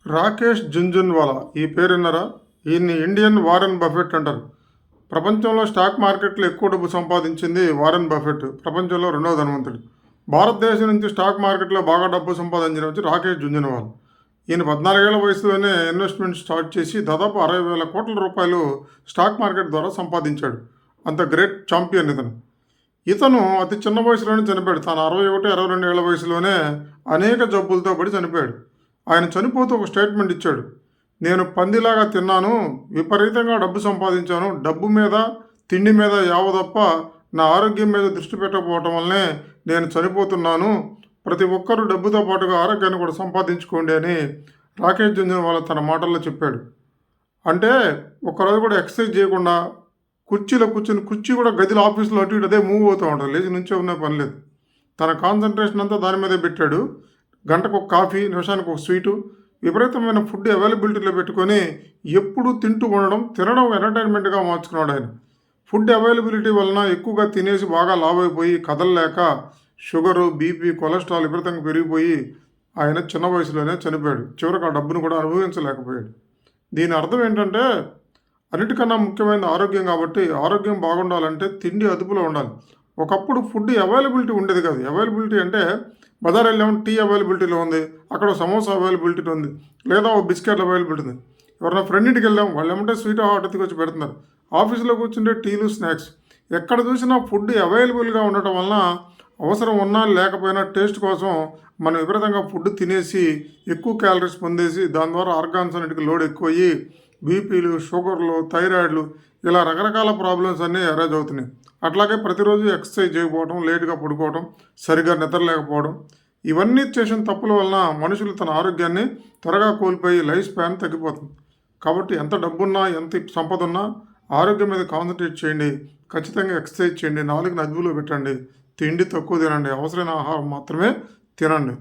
రాకేష్ జుంజున్వాలా ఈ పేరు విన్నారా? ఈయన్ని ఇండియన్ వారెన్ బఫెట్ అంటారు. ప్రపంచంలో స్టాక్ మార్కెట్లో ఎక్కువ డబ్బు సంపాదించింది వారెన్ బఫెట్. ప్రపంచంలో రెండవ ధనవంతుడు. భారతదేశం నుంచి స్టాక్ మార్కెట్లో బాగా డబ్బు సంపాదించిన వచ్చి రాకేష్ జుంజున్వాలా. ఈయన 14 ఏళ్ల వయసులోనే ఇన్వెస్ట్మెంట్ స్టార్ట్ చేసి దాదాపు 60,000 కోట్ల రూపాయలు స్టాక్ మార్కెట్ ద్వారా సంపాదించాడు. అంత గ్రేట్ ఛాంపియన్ ఇతను. ఇతను అతి చిన్న వయసులోనే చనిపోయాడు. తాను 61, 62 ఏళ్ల వయసులోనే అనేక జబ్బులతో పడి చనిపోయాడు. ఆయన చనిపోతూ ఒక స్టేట్మెంట్ ఇచ్చాడు. నేను పందిలాగా తిన్నాను, విపరీతంగా డబ్బు సంపాదించాను, డబ్బు మీద తిండి మీద యావదప్ప నా ఆరోగ్యం మీద దృష్టి పెట్టకపోవటం వల్లనే నేను చనిపోతున్నాను. ప్రతి ఒక్కరూ డబ్బుతో పాటుగా ఆరోగ్యాన్ని కూడా సంపాదించుకోండి అని రాకేష్ జుంజున్వాలా తన మాటల్లో చెప్పాడు. అంటే ఒక్కరోజు కూడా ఎక్సర్సైజ్ చేయకుండా కుర్చీలో కూర్చొని, కుర్చీ కూడా గదిలో ఆఫీస్లో అటు ఇటు అదే మూవ్ అవుతూ ఉంటుంది, లేచి నుంచే ఉన్న పని లేదు. తన కాన్సన్ట్రేషన్ అంతా దాని మీదే పెట్టాడు. గంటకు ఒక కాఫీ, నిమిషానికి ఒక స్వీటు, విపరీతమైన ఫుడ్ అవైలబిలిటీలో పెట్టుకొని ఎప్పుడు తింటూ ఉండడం, తినడం ఎంటర్టైన్మెంట్గా మార్చుకున్నాడు ఆయన. ఫుడ్ అవైలబిలిటీ వలన ఎక్కువగా తినేసి బాగా లావ్ అయిపోయి కదలలేక షుగరు, బీపీ, కొలెస్ట్రాల్ విపరీతంగా పెరిగిపోయి ఆయన చిన్న వయసులోనే చనిపోయాడు. చివరికి ఆ డబ్బును కూడా అనుభవించలేకపోయాడు. దీని అర్థం ఏంటంటే అన్నిటికన్నా ముఖ్యమైనది ఆరోగ్యం. కాబట్టి ఆరోగ్యం బాగుండాలంటే తిండి అదుపులో ఉండాలి. ఒకప్పుడు ఫుడ్ అవైలబిలిటీ ఉండేది కాదు. అవైలబిలిటీ అంటే బజార్ వెళ్ళాము, టీ అవైలబిలిటీలో ఉంది, అక్కడ సమోసా అవైలబిలిటీలో ఉంది, లేదా ఒక బిస్కెట్ అవైలబిలిటీ ఉంది. ఎవరైనా ఫ్రెండ్ ఇంటికి వెళ్ళాము, వాళ్ళు ఏమంటే స్వీట్ హాట్ ఎత్తుకొచ్చి పెడుతున్నారు. ఆఫీసులో కూర్చుంటే టీలు, స్నాక్స్. ఎక్కడ చూసినా ఫుడ్ అవైలబుల్గా ఉండటం వలన అవసరం ఉన్నా లేకపోయినా టేస్ట్ కోసం మనం విపరీతంగా ఫుడ్ తినేసి ఎక్కువ క్యాలరీస్ పొందేసి దాని ద్వారా ఆర్గాన్స్ అన్నిటికీ లోడ్ ఎక్కువయ్యి బీపీలు, షుగర్లు, థైరాయిడ్లు ఇలా రకరకాల ప్రాబ్లమ్స్ అన్నీ అరైజ్ అవుతున్నాయి. అట్లాగే ప్రతిరోజు ఎక్సర్సైజ్ చేయకపోవడం, లేటుగా పడుకోవడం, సరిగా నిద్ర లేకపోవడం, ఇవన్నీ చేసిన తప్పుల వలన మనుషులు తన ఆరోగ్యాన్ని త్వరగా కోల్పోయి లైఫ్ స్పాన్ తగ్గిపోతుంది. కాబట్టి ఎంత డబ్బున్నా, ఎంత సంపద ఉన్నా ఆరోగ్యం మీద కాన్సన్ట్రేట్ చేయండి. ఖచ్చితంగా ఎక్సర్సైజ్ చేయండి, 4ని అదుపులో పెట్టండి, తిండి తక్కువ తినండి, అవసరమైన ఆహారం మాత్రమే తినండి.